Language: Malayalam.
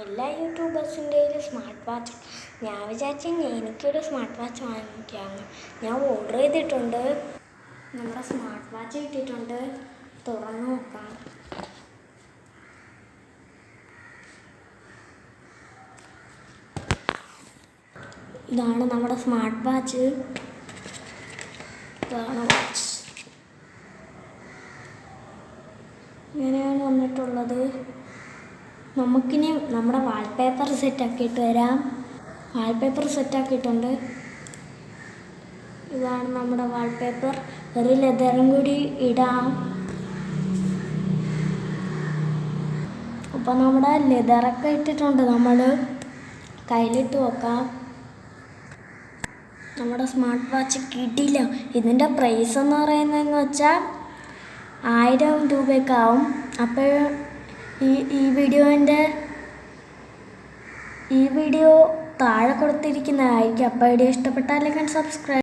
എല്ലാ യൂട്യൂബേഴ്സിൻ്റെ ഒരു സ്മാർട്ട് വാച്ച്. ഞാൻ വിചാരിച്ചു എനിക്കൊരു സ്മാർട്ട് വാച്ച് വാങ്ങിക്കാമെന്ന്. ഞാൻ ഓർഡർ ചെയ്തിട്ടുണ്ട്. നമ്മുടെ സ്മാർട്ട് വാച്ച് കിട്ടിയിട്ടുണ്ട്. തുറന്നു നോക്കാം. ഇതാണ് നമ്മുടെ സ്മാർട്ട് വാച്ച്. ഇതാണ് വാച്ച്. ഇങ്ങനെയാണ് വന്നിട്ടുള്ളത്. നമുക്കിനി നമ്മുടെ വാൾപേപ്പർ സെറ്റാക്കിയിട്ട് വരാം. വാൾപേപ്പർ സെറ്റാക്കിയിട്ടുണ്ട്. ഇതാണ് നമ്മുടെ വാൾപേപ്പർ. ഒരു ലെതറും കൂടി ഇടാം. അപ്പോൾ നമ്മുടെ ലെതറൊക്കെ ഇട്ടിട്ടുണ്ട്. നമ്മൾ കയ്യിലിട്ട് നോക്കാം. നമ്മുടെ സ്മാർട്ട് വാച്ച് കിട്ടിയില്ല. ഇതിൻ്റെ പ്രൈസ് എന്ന് പറയുന്നതെന്ന് വെച്ചാൽ 1000 രൂപയൊക്കെ ആവും. അപ്പോൾ ഈ വീഡിയോ താഴെ കൊടുത്തിരിക്കുന്നതായിരിക്കും. അപ്പോൾ വീഡിയോ ഇഷ്ടപ്പെട്ടാൽ സബ്സ്ക്രൈബ്